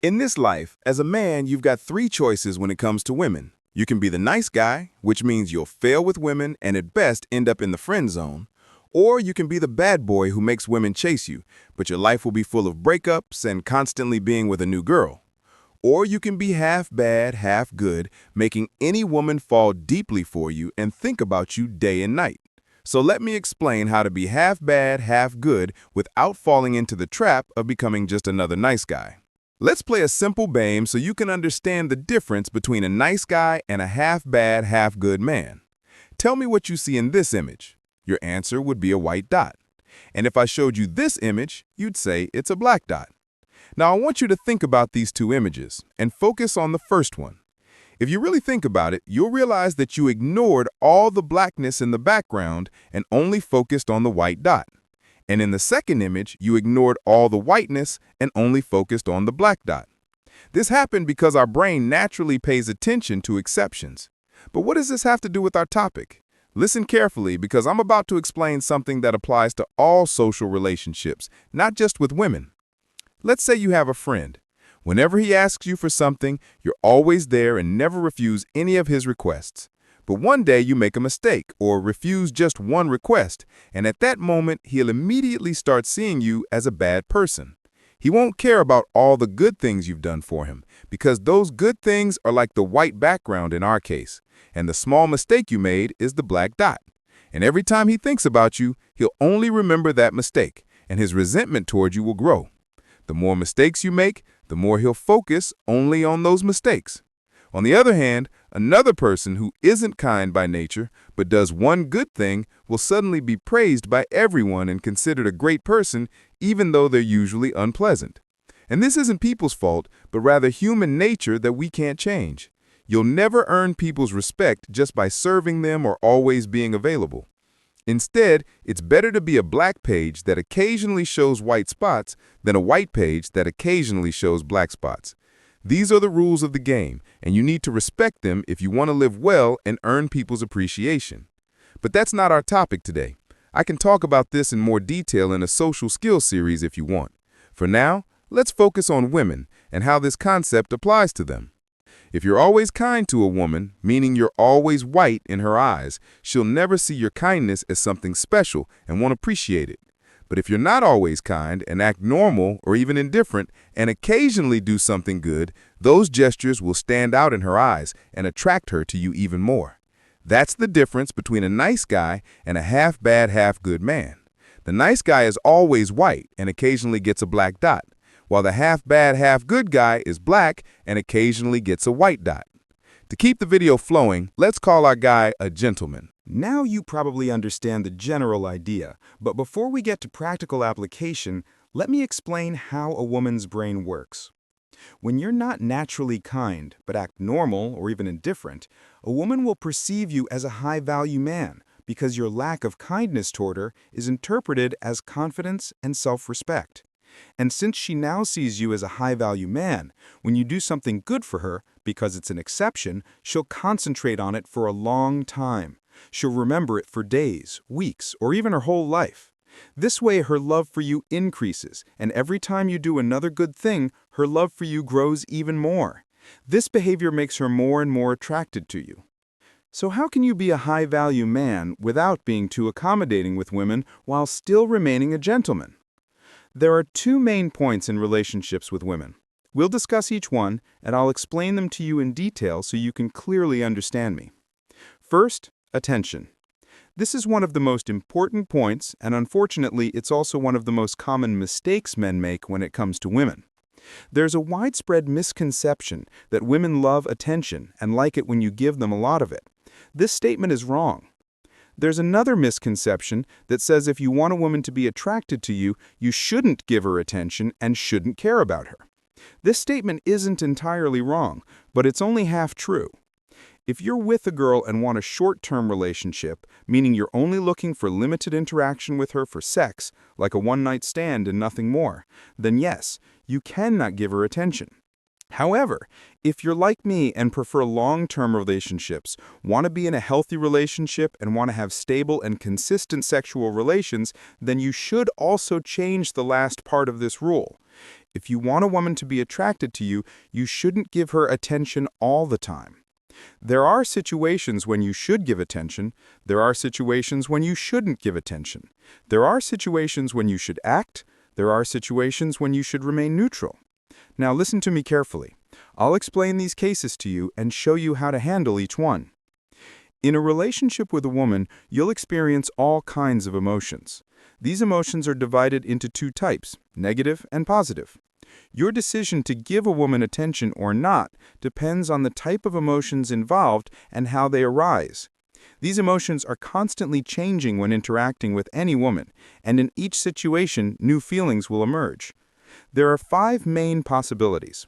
In this life, as a man, you've got three choices when it comes to women. You can be the nice guy, which means you'll fail with women and at best end up in the friend zone. Or you can be the bad boy who makes women chase you, but your life will be full of breakups and constantly being with a new girl. Or you can be half bad, half good, making any woman fall deeply for you and think about you day and night. So let me explain how to be half bad, half good without falling into the trap of becoming just another nice guy. Let's play a simple game so you can understand the difference between a nice guy and a half-bad, half-good man. Tell me what you see in this image. Your answer would be a white dot. And if I showed you this image, you'd say it's a black dot. Now I want you to think about these two images and focus on the first one. If you really think about it, you'll realize that you ignored all the blackness in the background and only focused on the white dot. And in the second image, you ignored all the whiteness and only focused on the black dot. This happened because our brain naturally pays attention to exceptions. But what does this have to do with our topic? Listen carefully because I'm about to explain something that applies to all social relationships, not just with women. Let's say you have a friend. Whenever he asks you for something, you're always there and never refuse any of his requests. But one day you make a mistake or refuse just one request, and at that moment he'll immediately start seeing you as a bad person. He won't care about all the good things you've done for him, because those good things are like the white background in our case, and the small mistake you made is the black dot. And every time he thinks about you, he'll only remember that mistake, and his resentment toward you will grow. The more mistakes you make, the more he'll focus only on those mistakes. On the other hand, another person who isn't kind by nature but does one good thing will suddenly be praised by everyone and considered a great person even though they're usually unpleasant. And this isn't people's fault, but rather human nature that we can't change. You'll never earn people's respect just by serving them or always being available. Instead, it's better to be a black page that occasionally shows white spots than a white page that occasionally shows black spots. These are the rules of the game, and you need to respect them if you want to live well and earn people's appreciation. But that's not our topic today. I can talk about this in more detail in a social skills series if you want. For now, let's focus on women and how this concept applies to them. If you're always kind to a woman, meaning you're always white in her eyes, she'll never see your kindness as something special and won't appreciate it. But if you're not always kind and act normal or even indifferent and occasionally do something good, those gestures will stand out in her eyes and attract her to you even more. That's the difference between a nice guy and a half-bad, half-good man. The nice guy is always white and occasionally gets a black dot, while the half-bad, half-good guy is black and occasionally gets a white dot. To keep the video flowing, let's call our guy a gentleman. Now you probably understand the general idea, but before we get to practical application, let me explain how a woman's brain works. When you're not naturally kind, but act normal or even indifferent, a woman will perceive you as a high-value man because your lack of kindness toward her is interpreted as confidence and self-respect. And since she now sees you as a high-value man, when you do something good for her, because it's an exception, she'll concentrate on it for a long time. She'll remember it for days, weeks, or even her whole life. This way, her love for you increases, and every time you do another good thing, her love for you grows even more. This behavior makes her more and more attracted to you. So how can you be a high-value man without being too accommodating with women while still remaining a gentleman? There are two main points in relationships with women. We'll discuss each one, and I'll explain them to you in detail so you can clearly understand me. First, attention. This is one of the most important points, and unfortunately, it's also one of the most common mistakes men make when it comes to women. There's a widespread misconception that women love attention and like it when you give them a lot of it. This statement is wrong. There's another misconception that says if you want a woman to be attracted to you, you shouldn't give her attention and shouldn't care about her. This statement isn't entirely wrong, but it's only half true. If you're with a girl and want a short-term relationship, meaning you're only looking for limited interaction with her for sex, like a one-night stand and nothing more, then yes, you cannot give her attention. However, if you're like me and prefer long-term relationships, want to be in a healthy relationship, and want to have stable and consistent sexual relations, then you should also change the last part of this rule. If you want a woman to be attracted to you, you shouldn't give her attention all the time. There are situations when you should give attention. There are situations when you shouldn't give attention. There are situations when you should act. There are situations when you should remain neutral. Now listen to me carefully. I'll explain these cases to you and show you how to handle each one. In a relationship with a woman, you'll experience all kinds of emotions. These emotions are divided into two types, negative and positive. Your decision to give a woman attention or not depends on the type of emotions involved and how they arise. These emotions are constantly changing when interacting with any woman, and in each situation, new feelings will emerge. There are 5 main possibilities.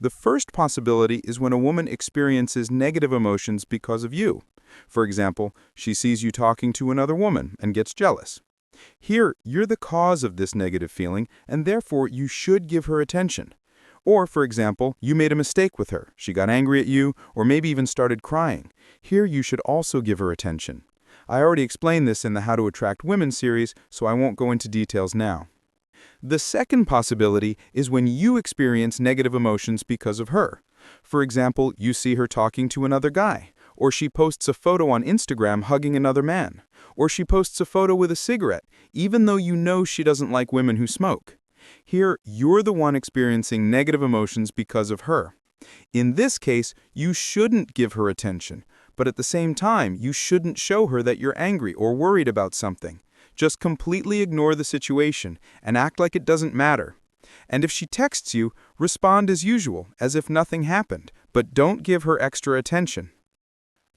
The first possibility is when a woman experiences negative emotions because of you. For example, she sees you talking to another woman and gets jealous. Here, you're the cause of this negative feeling, and therefore you should give her attention. Or, for example, you made a mistake with her. She got angry at you, or maybe even started crying. Here, you should also give her attention. I already explained this in the How to Attract Women series, so I won't go into details now. The second possibility is when you experience negative emotions because of her. For example, you see her talking to another guy, or she posts a photo on Instagram hugging another man, or she posts a photo with a cigarette, even though you know she doesn't like women who smoke. Here, you're the one experiencing negative emotions because of her. In this case, you shouldn't give her attention, but at the same time, you shouldn't show her that you're angry or worried about something. Just completely ignore the situation and act like it doesn't matter. And if she texts you, respond as usual, as if nothing happened, but don't give her extra attention.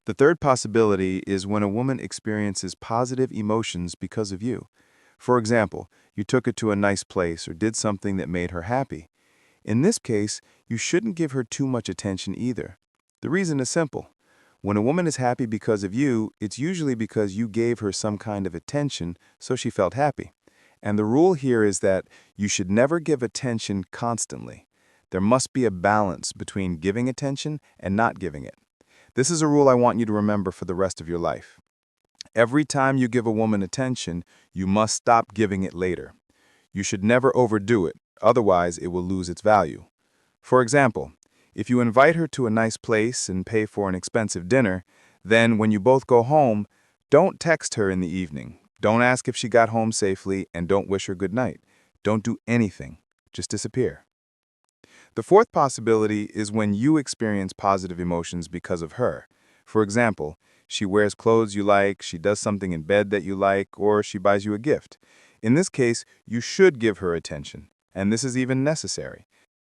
The third possibility is when a woman experiences positive emotions because of you. For example, you took her to a nice place or did something that made her happy. In this case, you shouldn't give her too much attention either. The reason is simple. When a woman is happy because of you, it's usually because you gave her some kind of attention, so she felt happy. And the rule here is that you should never give attention constantly. There must be a balance between giving attention and not giving it. This is a rule I want you to remember for the rest of your life. Every time you give a woman attention, you must stop giving it later. You should never overdo it, otherwise it will lose its value. For example, if you invite her to a nice place and pay for an expensive dinner, then when you both go home, don't text her in the evening. Don't ask if she got home safely, and don't wish her good night. Don't do anything. Just disappear. The fourth possibility is when you experience positive emotions because of her. For example, she wears clothes you like, she does something in bed that you like, or she buys you a gift. In this case, you should give her attention, and this is even necessary.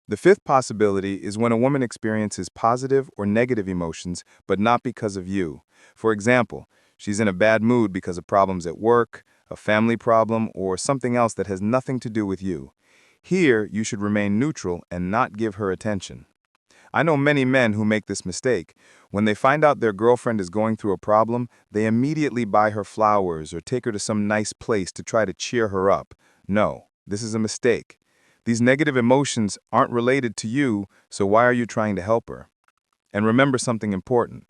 The fifth possibility is when a woman experiences positive or negative emotions, but not because of you. For example, she's in a bad mood because of problems at work, a family problem, or something else that has nothing to do with you. Here, you should remain neutral and not give her attention. I know many men who make this mistake. When they find out their girlfriend is going through a problem, they immediately buy her flowers or take her to some nice place to try to cheer her up. No, this is a mistake. These negative emotions aren't related to you, so why are you trying to help her? And remember something important.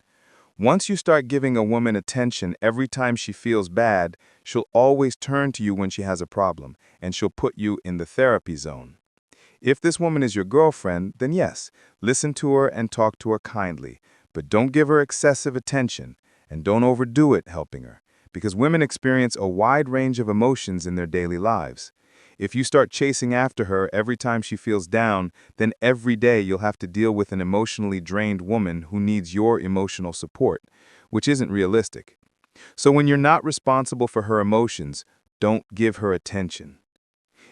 Once you start giving a woman attention every time she feels bad, she'll always turn to you when she has a problem, and she'll put you in the therapy zone. If this woman is your girlfriend, then yes, listen to her and talk to her kindly, but don't give her excessive attention, and don't overdo it helping her, because women experience a wide range of emotions in their daily lives. If you start chasing after her every time she feels down, then every day you'll have to deal with an emotionally drained woman who needs your emotional support, which isn't realistic. So when you're not responsible for her emotions, don't give her attention.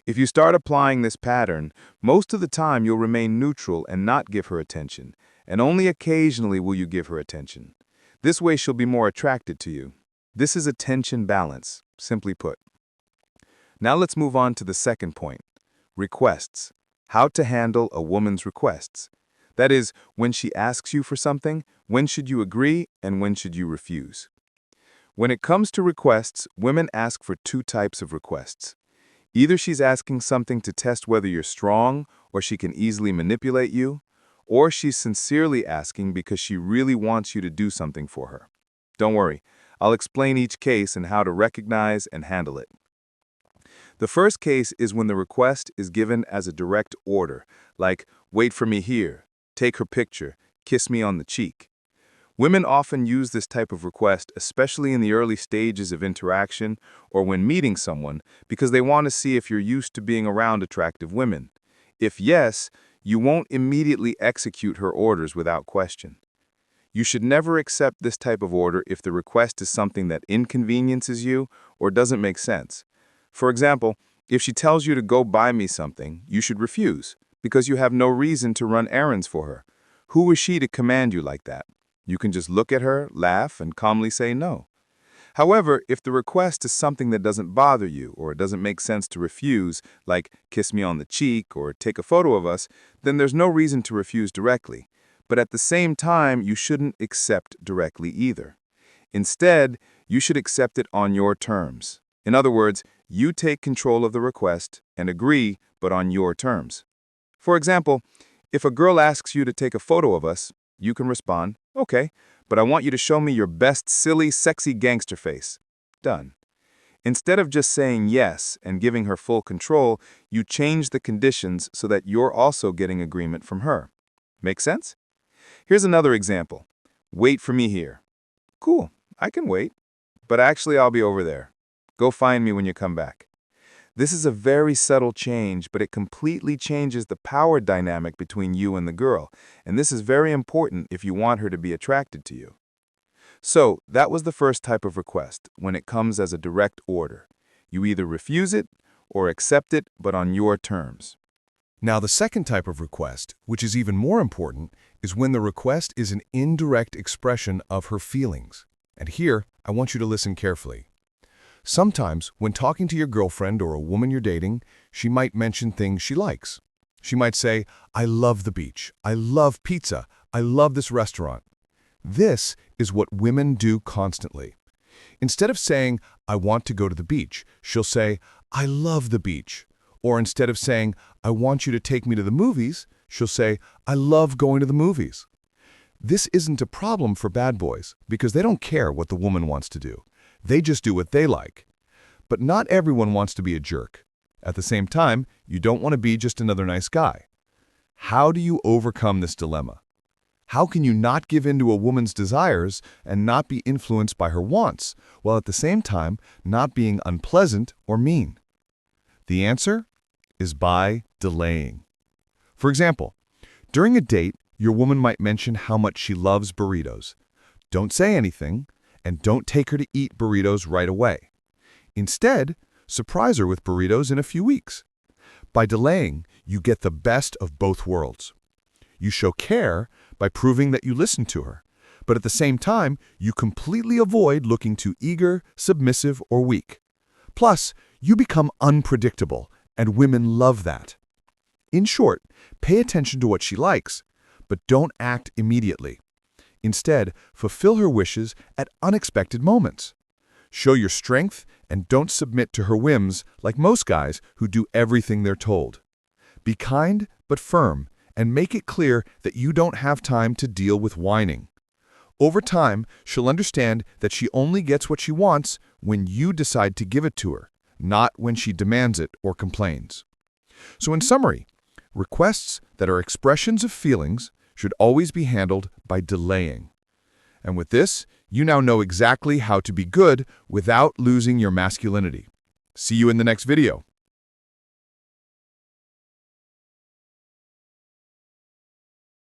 If you start applying this pattern, most of the time you'll remain neutral and not give her attention, and only occasionally will you give her attention. This way she'll be more attracted to you. This is attention balance, simply put. Now let's move on to the second point, requests. How to handle a woman's requests. That is, when she asks you for something, when should you agree and when should you refuse? When it comes to requests, women ask for 2 types of requests. Either she's asking something to test whether you're strong or she can easily manipulate you, or she's sincerely asking because she really wants you to do something for her. Don't worry, I'll explain each case and how to recognize and handle it. The first case is when the request is given as a direct order, like, wait for me here, take her picture, kiss me on the cheek. Women often use this type of request, especially in the early stages of interaction or when meeting someone, because they want to see if you're used to being around attractive women. If yes, you won't immediately execute her orders without question. You should never accept this type of order if the request is something that inconveniences you or doesn't make sense. For example, if she tells you to go buy me something, you should refuse, because you have no reason to run errands for her. Who is she to command you like that? You can just look at her, laugh, and calmly say no. However, if the request is something that doesn't bother you or it doesn't make sense to refuse, like kiss me on the cheek or take a photo of us, then there's no reason to refuse directly. But at the same time, you shouldn't accept directly either. Instead, you should accept it on your terms. In other words, you take control of the request and agree, but on your terms. For example, if a girl asks you to take a photo of us, you can respond, okay, but I want you to show me your best silly, sexy gangster face. Done. Instead of just saying yes and giving her full control, you change the conditions so that you're also getting agreement from her. Make sense? Here's another example. Wait for me here. Cool, I can wait. But actually, I'll be over there. Go find me when you come back. This is a very subtle change, but it completely changes the power dynamic between you and the girl, and this is very important if you want her to be attracted to you. So, that was the first type of request, when it comes as a direct order. You either refuse it or accept it, but on your terms. Now, the second type of request, which is even more important, is when the request is an indirect expression of her feelings. And here, I want you to listen carefully. Sometimes, when talking to your girlfriend or a woman you're dating, she might mention things she likes. She might say, I love the beach, I love pizza, I love this restaurant. This is what women do constantly. Instead of saying, I want to go to the beach, she'll say, I love the beach. Or instead of saying, I want you to take me to the movies, she'll say, I love going to the movies. This isn't a problem for bad boys, because they don't care what the woman wants to do. They just do what they like. But not everyone wants to be a jerk. At the same time, you don't want to be just another nice guy. How do you overcome this dilemma? How can you not give in to a woman's desires and not be influenced by her wants, while at the same time not being unpleasant or mean? The answer is by delaying. For example, during a date, your woman might mention how much she loves burritos. Don't say anything, and don't take her to eat burritos right away. Instead, surprise her with burritos in a few weeks. By delaying, you get the best of both worlds. You show care by proving that you listen to her, but at the same time, you completely avoid looking too eager, submissive, or weak. Plus, you become unpredictable, and women love that. In short, pay attention to what she likes, but don't act immediately. Instead, fulfill her wishes at unexpected moments. Show your strength and don't submit to her whims like most guys who do everything they're told. Be kind but firm and make it clear that you don't have time to deal with whining. Over time, she'll understand that she only gets what she wants when you decide to give it to her, not when she demands it or complains. So in summary, requests that are expressions of feelings should always be handled by delaying. And with this, you now know exactly how to be good without losing your masculinity. See you in the next video.